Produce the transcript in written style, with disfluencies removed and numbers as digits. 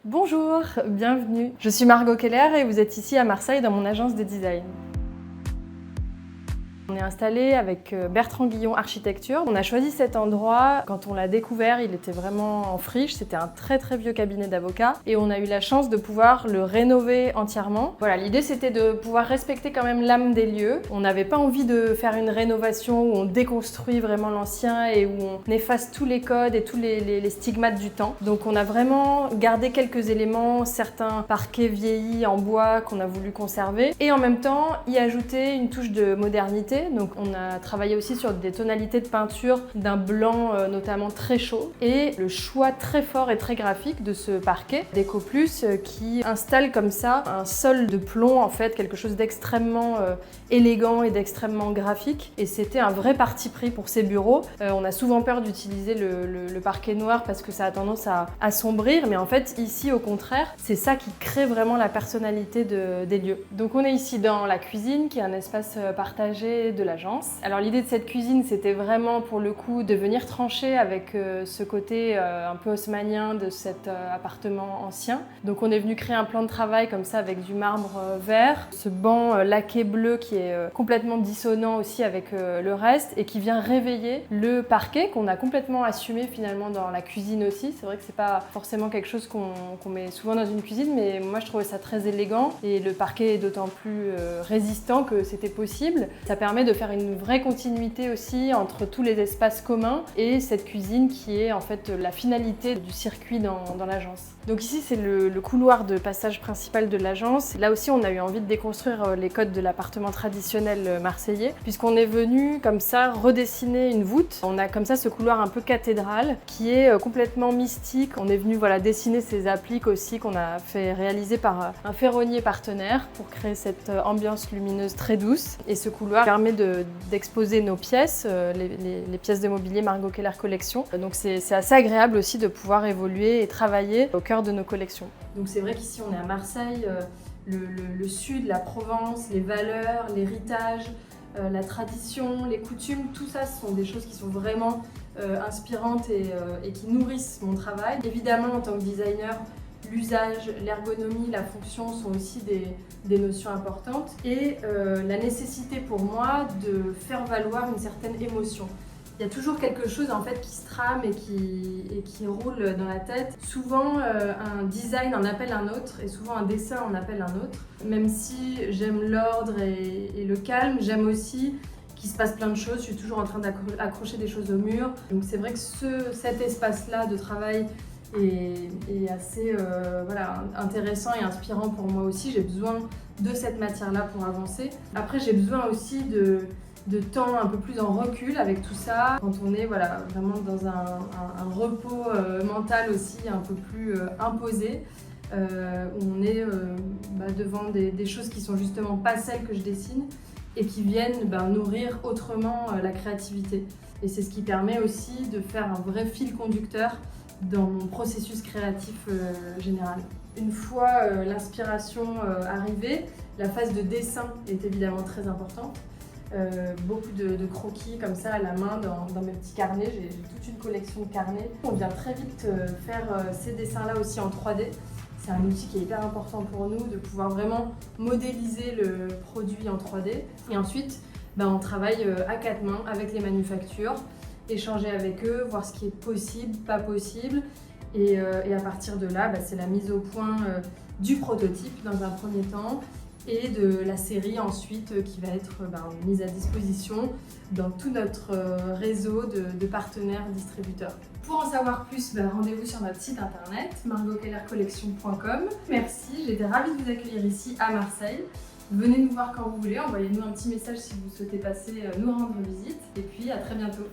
Bonjour, bienvenue. Je suis Margot Keller et vous êtes ici à Marseille dans mon agence de design. On est installé avec Bertrand Guillon Architecture. On a choisi cet endroit, quand on l'a découvert, il était vraiment en friche, c'était un très vieux cabinet d'avocats et on a eu la chance de pouvoir le rénover entièrement. Voilà, l'idée c'était de pouvoir respecter quand même l'âme des lieux. On n'avait pas envie de faire une rénovation où on déconstruit vraiment l'ancien et où on efface tous les codes et tous les stigmates du temps. Donc on a vraiment gardé quelques éléments, certains parquets vieillis en bois qu'on a voulu conserver et en même temps y ajouter une touche de modernité. Donc on a travaillé aussi sur des tonalités de peinture d'un blanc notamment très chaud et le choix très fort et très graphique de ce parquet d'Ecoplus qui installe comme ça un sol de plomb, en fait quelque chose d'extrêmement élégant et d'extrêmement graphique, et c'était un vrai parti pris pour ces bureaux. On a souvent peur d'utiliser le parquet noir parce que ça a tendance à assombrir, mais en fait ici au contraire c'est ça qui crée vraiment la personnalité des lieux. Donc on est ici dans la cuisine qui est un espace partagé de l'agence. Alors l'idée de cette cuisine, c'était vraiment pour le coup de venir trancher avec ce côté un peu haussmannien de cet appartement ancien. Donc on est venu créer un plan de travail comme ça avec du marbre vert, ce banc laqué bleu qui est complètement dissonant aussi avec le reste et qui vient réveiller le parquet qu'on a complètement assumé finalement dans la cuisine aussi. C'est vrai que c'est pas forcément quelque chose qu'on met souvent dans une cuisine, mais moi je trouvais ça très élégant et le parquet est d'autant plus résistant que c'était possible. Ça permet de faire une vraie continuité aussi entre tous les espaces communs et cette cuisine qui est en fait la finalité du circuit dans l'agence. Donc ici c'est le couloir de passage principal de l'agence. Là aussi on a eu envie de déconstruire les codes de l'appartement traditionnel marseillais puisqu'on est venu comme ça redessiner une voûte. On a comme ça ce couloir un peu cathédral qui est complètement mystique. On est venu dessiner ces appliques aussi qu'on a fait réaliser par un ferronnier partenaire pour créer cette ambiance lumineuse très douce, et ce couloir permet d'exposer nos pièces, les pièces de mobilier Margot Keller Collection. Donc c'est assez agréable aussi de pouvoir évoluer et travailler au cœur de nos collections. Donc c'est vrai qu'ici on est à Marseille, le sud, la Provence, les valeurs, l'héritage, la tradition, les coutumes, tout ça ce sont des choses qui sont vraiment inspirantes et qui nourrissent mon travail. Évidemment en tant que designer, l'usage, l'ergonomie, la fonction sont aussi des notions importantes, et la nécessité pour moi de faire valoir une certaine émotion. Il y a toujours quelque chose en fait qui se trame et qui roule dans la tête. Souvent un design en appelle un autre et souvent un dessin en appelle un autre. Même si j'aime l'ordre et le calme, j'aime aussi qu'il se passe plein de choses. Je suis toujours en train d'accrocher des choses au mur. Donc c'est vrai que cet espace-là de travail est assez intéressant et inspirant pour moi aussi. J'ai besoin de cette matière-là pour avancer. Après, j'ai besoin aussi de temps un peu plus en recul avec tout ça, quand on est vraiment dans un repos mental aussi un peu plus imposé, où on est devant des choses qui sont justement pas celles que je dessine et qui viennent nourrir autrement la créativité. Et c'est ce qui permet aussi de faire un vrai fil conducteur dans mon processus créatif général. Une fois l'inspiration arrivée, la phase de dessin est évidemment très importante. Beaucoup de croquis comme ça à la main dans mes petits carnets, j'ai toute une collection de carnets. On vient très vite faire ces dessins-là aussi en 3D. C'est un outil qui est hyper important pour nous, de pouvoir vraiment modéliser le produit en 3D. Et ensuite, on travaille à quatre mains avec les manufactures, échanger avec eux, voir ce qui est possible, pas possible. Et à partir de là, c'est la mise au point du prototype dans un premier temps et de la série ensuite qui va être mise à disposition dans tout notre réseau de partenaires distributeurs. Pour en savoir plus, rendez-vous sur notre site internet margotkellercollection.com. Merci, j'étais ravie de vous accueillir ici à Marseille. Venez nous voir quand vous voulez, envoyez-nous un petit message si vous souhaitez passer nous rendre visite, et puis à très bientôt.